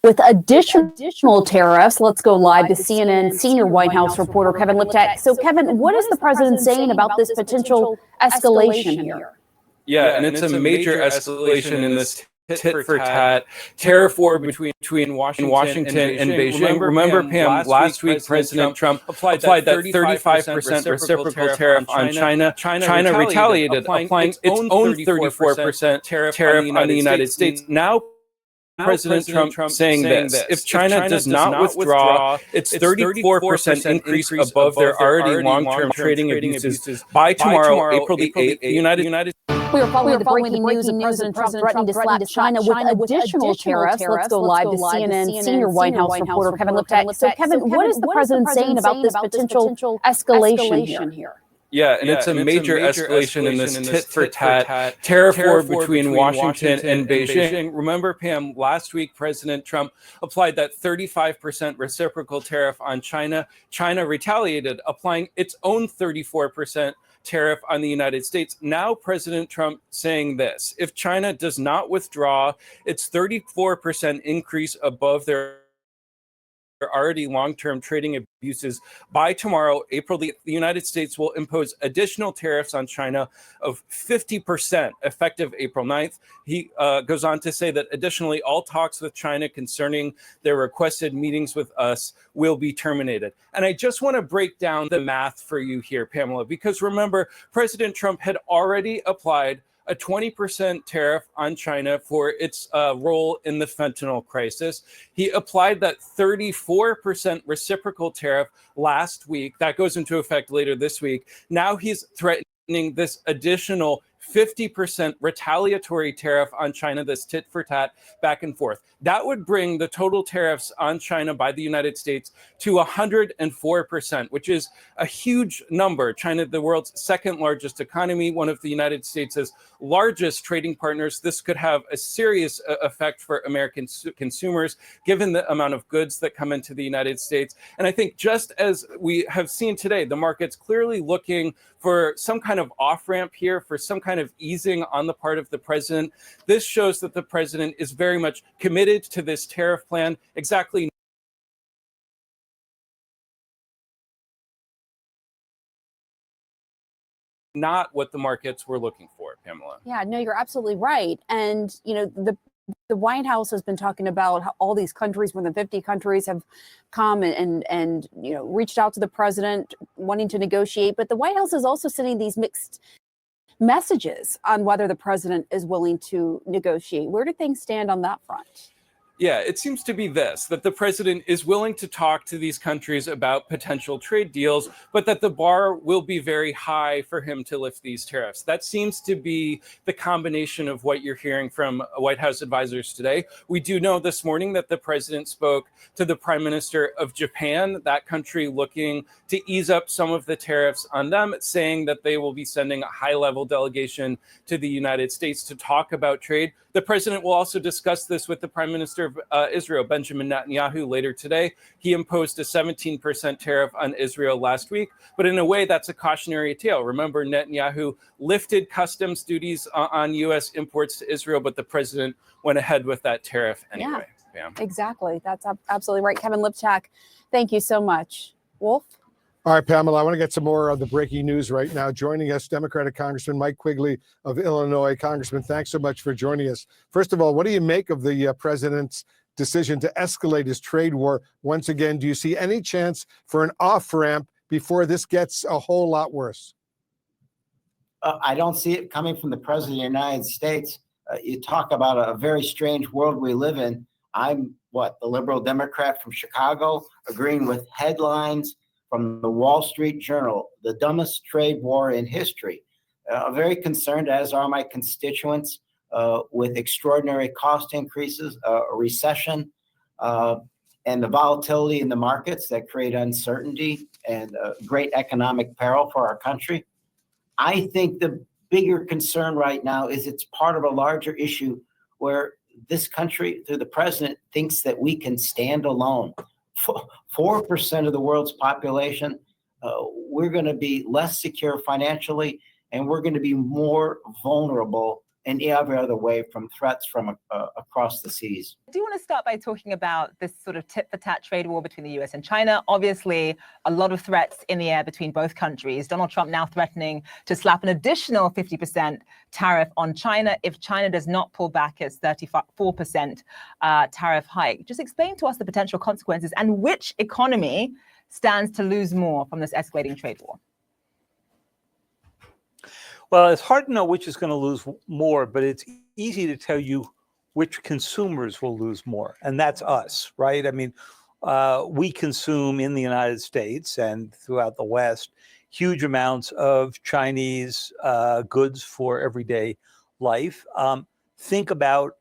with additional tariffs. Let's go live to CNN senior White House reporter Kevin Liptak. So, Kevin, what is the president saying about this potential escalation here? Yeah, and it's a major escalation in this tit-for-tat tariff war between Washington and Beijing. Remember, Pam, last week President Trump applied that 35% reciprocal tariff on China. China retaliated, applying its own 34% tariff on the United States. Now President Trump saying this: if China does not withdraw its 34% increase above their already long-term trading abuses by tomorrow, April the 8th, the United We are following the breaking news of President Trump threatening to slap China with additional tariffs. Let's go live to CNN senior White House reporter Kevin Liptak. So, Kevin, what is the president saying about this potential escalation here? Yeah, and it's a major escalation in this tit-for-tat tariff war between Washington and Beijing. Remember, Pam, last week President Trump applied that 35% reciprocal tariff on China. China retaliated, applying its own 34% tariff on the United States. Now President Trump saying this: if China does not withdraw its 34% increase above their already long-term trading abuses by tomorrow, April, the United States will impose additional tariffs on China of 50% effective April 9th. He goes on to say that additionally, all talks with China concerning their requested meetings with us will be terminated. And I just want to break down the math for you here, Pamela, because remember, President Trump had already applied a 20% tariff on China for its role in the fentanyl crisis. He applied that 34% reciprocal tariff last week. That goes into effect later this week. Now he's threatening this additional 50% retaliatory tariff on China, this tit for tat back and forth. That would bring the total tariffs on China by the United States to 104%, which is a huge number. China, the world's second largest economy, one of the United States' largest trading partners. This could have a serious effect for American consumers, given the amount of goods that come into the United States. And I think just as we have seen today, the market's clearly looking for some kind of off-ramp here, for some kind of easing on the part of the president. This shows that the president is very much committed to this tariff plan. Exactly not what the markets were looking for, Pamela. Yeah, no, you're absolutely right. And, you know, the White House has been talking about how all these countries, more than 50 countries, have come and you know, reached out to the president wanting to negotiate. But the White House is also sending these mixed messages on whether the president is willing to negotiate. Where do things stand on that front? Yeah, it seems to be this, that the president is willing to talk to these countries about potential trade deals, but that the bar will be very high for him to lift these tariffs. That seems to be the combination of what you're hearing from White House advisors today. We do know this morning that the president spoke to the Prime Minister of Japan, that country looking to ease up some of the tariffs on them, saying that they will be sending a high-level delegation to the United States to talk about trade. The president will also discuss this with the Prime Minister of Israel, Benjamin Netanyahu, later today. He imposed a 17% tariff on Israel last week, but in a way, that's a cautionary tale. Remember, Netanyahu lifted customs duties on U.S. imports to Israel, but the president went ahead with that tariff anyway. Yeah, exactly. That's absolutely right. Kevin Liptak, thank you so much. Wolf? All right, Pamela, I want to get some more of the breaking news right now. Joining us, Democratic Congressman Mike Quigley of Illinois. Congressman, thanks so much for joining us. First of all, what do you make of the president's decision to escalate his trade war once again? Do you see any chance for an off-ramp before this gets a whole lot worse? I don't see it coming from the president of the United States. You talk about a very strange world we live in. I'm, the liberal Democrat from Chicago, agreeing with headlines from the Wall Street Journal, the dumbest trade war in history. Very concerned, as are my constituents, with extraordinary cost increases, a recession, and the volatility in the markets that create uncertainty and great economic peril for our country. I think the bigger concern right now is it's part of a larger issue where this country, through the president, thinks that we can stand alone. 4% of the world's population, we're going to be less secure financially, and we're going to be more vulnerable in every other way from threats from across the seas. I do want to start by talking about this sort of tit-for-tat trade war between the US and China. Obviously, a lot of threats in the air between both countries. Donald Trump now threatening to slap an additional 50% tariff on China if China does not pull back its 34% tariff hike. Just explain to us the potential consequences and which economy stands to lose more from this escalating trade war. Well, it's hard to know which is going to lose more, but it's easy to tell you which consumers will lose more, and that's us, right? I mean, we consume in the United States and throughout the West huge amounts of Chinese goods for everyday life. Think about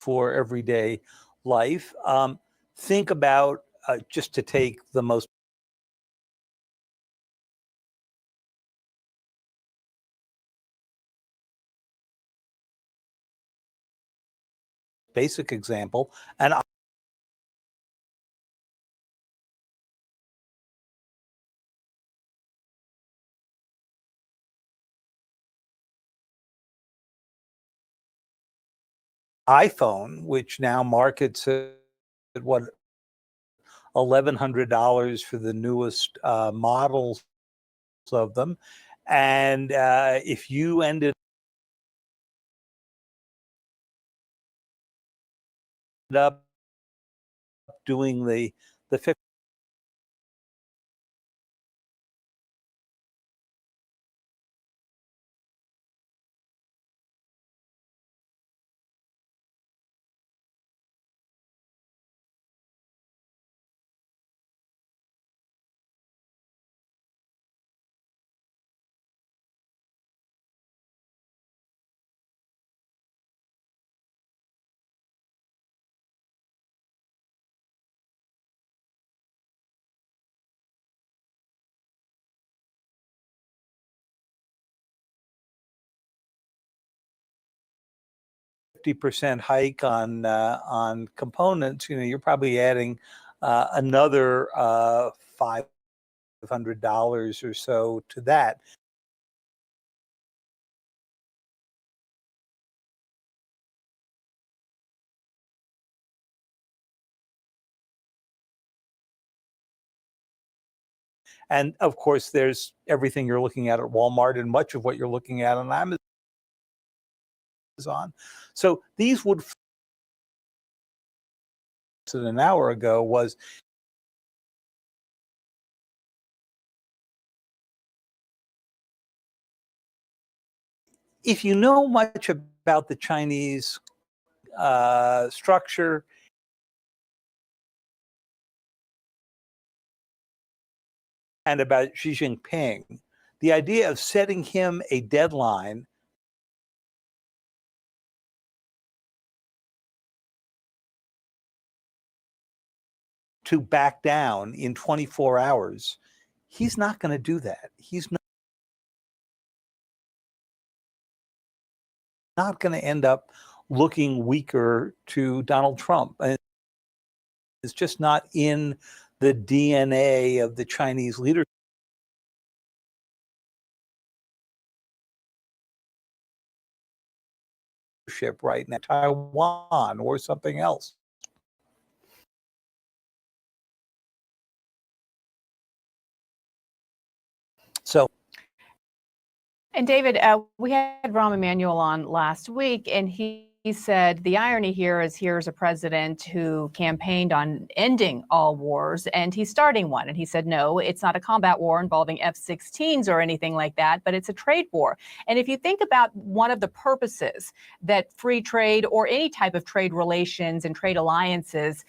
for everyday life. Think about, just to take the most basic example, an iPhone, which now markets at what, $1,100 for the newest models of them. And if you ended up doing the 50% hike on components, you're probably adding another $500 or so to that. And of course, there's everything you're looking at Walmart and much of what you're looking at on Amazon. So these would, an hour ago, was if you know much about the Chinese structure and about Xi Jinping, the idea of setting him a deadline to back down in 24 hours, he's not going to do that. He's not going to end up looking weaker to Donald Trump. And it's just not in the DNA of the Chinese leadership right now, Taiwan or something else. So, and David, we had Rahm Emanuel on last week, and he said the irony here is here's a president who campaigned on ending all wars, and he's starting one. And he said, no, it's not a combat war involving F-16s or anything like that, but it's a trade war. And if you think about one of the purposes that free trade or any type of trade relations and trade alliances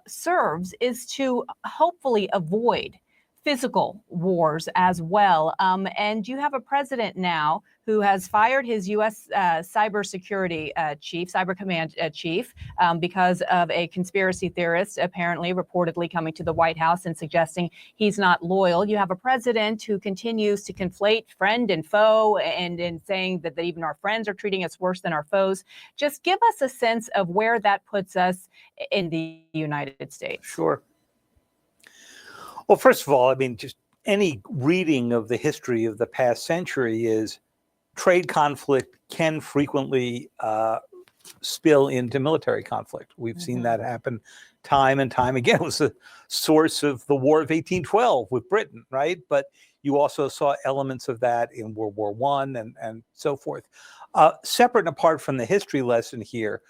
serves is to hopefully avoid physical wars as well. And you have a president now who has fired his U.S. cybersecurity chief, cyber command chief, because of a conspiracy theorist apparently reportedly coming to the White House and suggesting he's not loyal. You have a president who continues to conflate friend and foe and saying that even our friends are treating us worse than our foes. Just give us a sense of where that puts us in the United States. Sure. Well, first of all, I mean, just any reading of the history of the past century is trade conflict can frequently spill into military conflict. We've seen that happen time and time again. It was the source of the War of 1812 with Britain, right? But you also saw elements of that in World War I and so forth. Separate and apart from the history lesson here,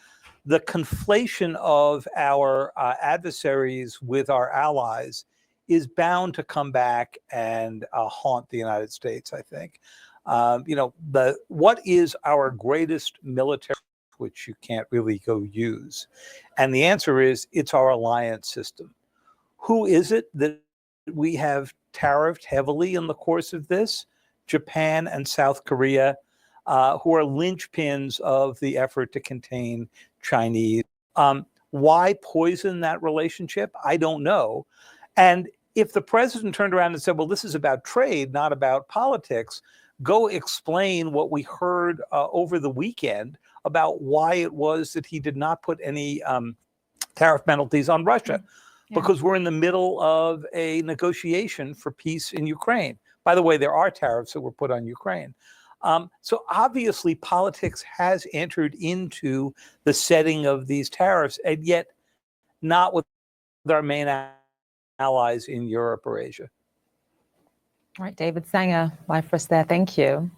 the conflation of our adversaries with our allies is bound to come back and haunt the United States, I think. What is our greatest military, which you can't really go use? And the answer is, it's our alliance system. Who is it that we have tariffed heavily in the course of this? Japan and South Korea, who are linchpins of the effort to contain Chinese. Why poison that relationship? I don't know. And if the president turned around and said, well, this is about trade, not about politics, go explain what we heard over the weekend about why it was that he did not put any tariff penalties on Russia. Yeah. Because we're in the middle of a negotiation for peace in Ukraine. By the way, there are tariffs that were put on Ukraine. So obviously politics has entered into the setting of these tariffs, and yet not with our main allies in Europe or Asia. All right, David Sanger, live for us there. Thank you.